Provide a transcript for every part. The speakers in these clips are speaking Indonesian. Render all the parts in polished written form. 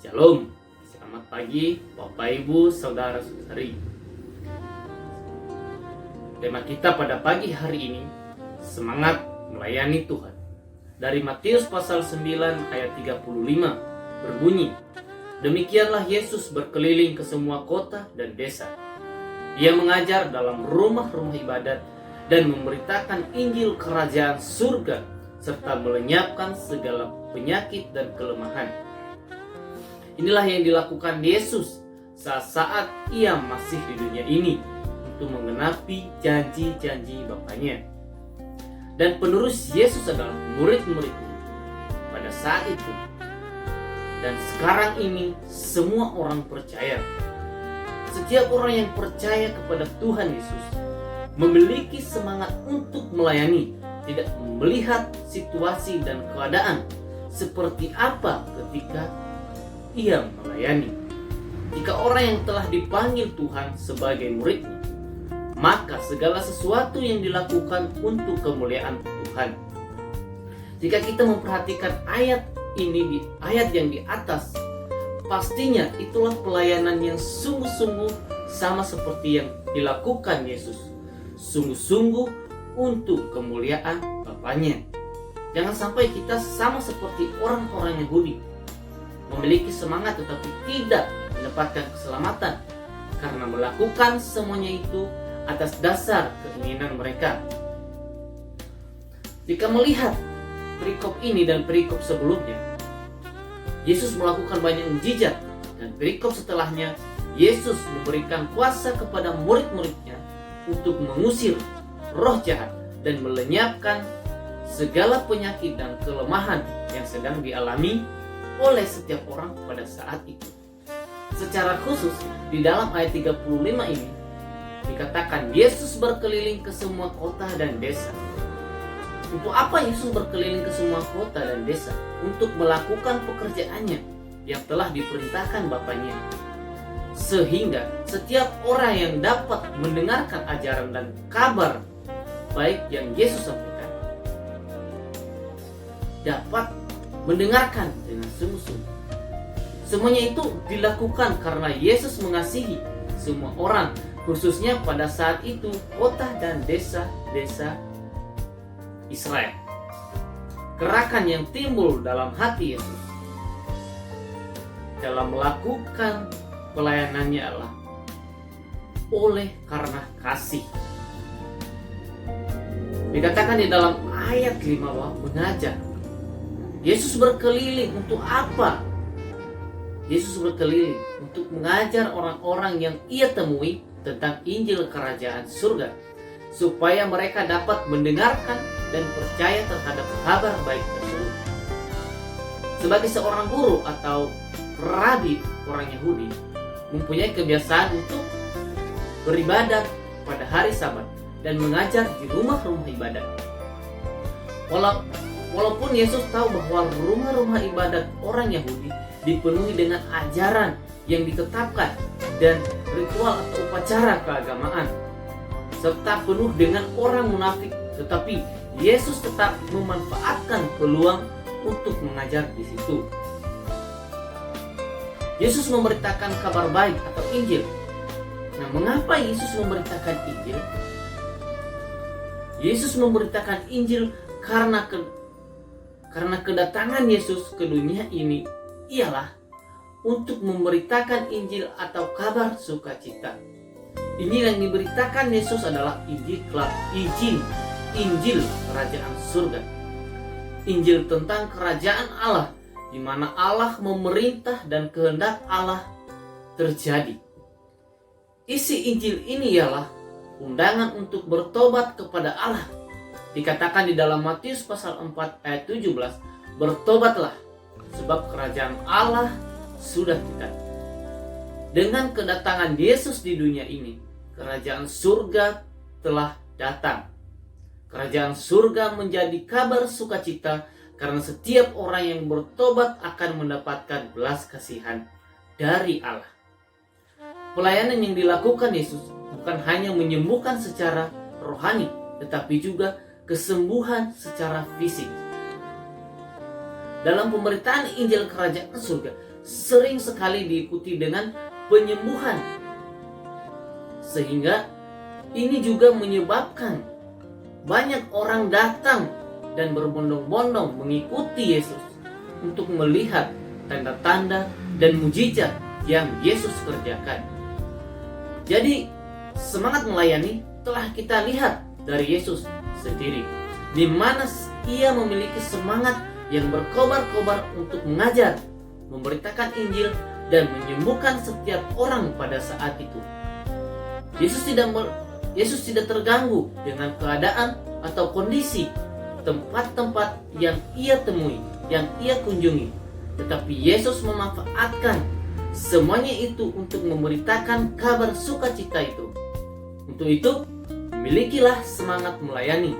Shalom, selamat pagi Bapak Ibu Saudara-saudari. Tema kita pada pagi hari ini, semangat melayani Tuhan. Dari Matius pasal 9 ayat 35 berbunyi, demikianlah Yesus berkeliling ke semua kota dan desa. Ia mengajar dalam rumah-rumah ibadat dan memberitakan Injil kerajaan surga serta melenyapkan segala penyakit dan kelemahan. Inilah yang dilakukan Yesus saat ia masih di dunia ini untuk menggenapi janji-janji Bapaknya. Dan penerus Yesus adalah murid-muridnya pada saat itu. Dan sekarang ini semua orang percaya. Setiap orang yang percaya kepada Tuhan Yesus memiliki semangat untuk melayani, tidak melihat situasi dan keadaan seperti apa ketika ia melayani. Jika orang yang telah dipanggil Tuhan sebagai muridnya, maka segala sesuatu yang dilakukan untuk kemuliaan Tuhan. Jika kita memperhatikan ayat ini, di ayat yang di atas, pastinya itulah pelayanan yang sungguh-sungguh sama seperti yang dilakukan Yesus. Sungguh-sungguh untuk kemuliaan Bapaknya. Jangan sampai kita sama seperti orang-orang Yahudi, memiliki semangat tetapi tidak mendapatkan keselamatan karena melakukan semuanya itu atas dasar keinginan mereka. Jika melihat perikop ini dan perikop sebelumnya, Yesus melakukan banyak mukjizat, dan perikop setelahnya Yesus memberikan kuasa kepada murid-muridnya untuk mengusir roh jahat dan melenyapkan segala penyakit dan kelemahan yang sedang dialami oleh setiap orang pada saat itu. Secara khusus di dalam ayat 35 ini dikatakan Yesus berkeliling ke semua kota dan desa. Untuk apa Yesus berkeliling ke semua kota dan desa? Untuk melakukan pekerjaannya yang telah diperintahkan Bapaknya. Sehingga setiap orang yang dapat mendengarkan ajaran dan kabar baik yang Yesus sampaikan dapat mendengarkan dengan sungguh-sungguh. Semuanya itu dilakukan karena Yesus mengasihi semua orang, khususnya pada saat itu kota dan desa-desa Israel. Gerakan yang timbul dalam hati Yesus dalam melakukan pelayanannya adalah oleh karena kasih. Dikatakan di dalam ayat 5 bahwa mengajar. Yesus berkeliling untuk apa? Yesus berkeliling untuk mengajar orang-orang yang ia temui tentang Injil Kerajaan Surga, supaya mereka dapat mendengarkan dan percaya terhadap kabar baik tersebut. Sebagai seorang guru atau rabi orang Yahudi, mempunyai kebiasaan untuk beribadat pada hari Sabat dan mengajar di rumah-rumah ibadat. Walaupun Yesus tahu bahwa rumah-rumah ibadat orang Yahudi dipenuhi dengan ajaran yang ditetapkan dan ritual atau upacara keagamaan, serta penuh dengan orang munafik, tetapi Yesus tetap memanfaatkan peluang untuk mengajar di situ. Yesus memberitakan kabar baik atau Injil. Nah, mengapa Yesus memberitakan Injil? Yesus memberitakan Injil karena kedatangan Yesus ke dunia ini ialah untuk memberitakan Injil atau kabar sukacita. Injil yang diberitakan Yesus adalah Injil kerajaan surga. Injil tentang kerajaan Allah, di mana Allah memerintah dan kehendak Allah terjadi. Isi Injil ini ialah undangan untuk bertobat kepada Allah. Dikatakan di dalam Matius pasal 4 ayat 17, bertobatlah sebab kerajaan Allah sudah dekat. Dengan kedatangan Yesus di dunia ini, kerajaan surga telah datang. Kerajaan surga menjadi kabar sukacita karena setiap orang yang bertobat akan mendapatkan belas kasihan dari Allah. Pelayanan yang dilakukan Yesus bukan hanya menyembuhkan secara rohani, tetapi juga kesembuhan secara fisik. Dalam pemberitaan Injil Kerajaan Surga, sering sekali diikuti dengan penyembuhan. Sehingga ini juga menyebabkan banyak orang datang dan berbondong-bondong mengikuti Yesus untuk melihat tanda-tanda dan mujizat yang Yesus kerjakan. Jadi semangat melayani telah kita lihat dari Yesus sendiri, di mana ia memiliki semangat yang berkobar-kobar untuk mengajar, memberitakan Injil, dan menyembuhkan setiap orang pada saat itu. Yesus tidak terganggu dengan keadaan atau kondisi tempat-tempat yang ia temui, yang ia kunjungi. Tetapi Yesus memanfaatkan semuanya itu untuk memberitakan kabar sukacita itu. Untuk itu, milikilah semangat melayani,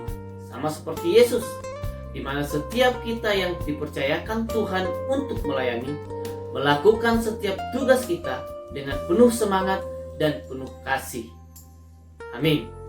sama seperti Yesus, di mana setiap kita yang dipercayakan Tuhan untuk melayani, melakukan setiap tugas kita dengan penuh semangat dan penuh kasih. Amin.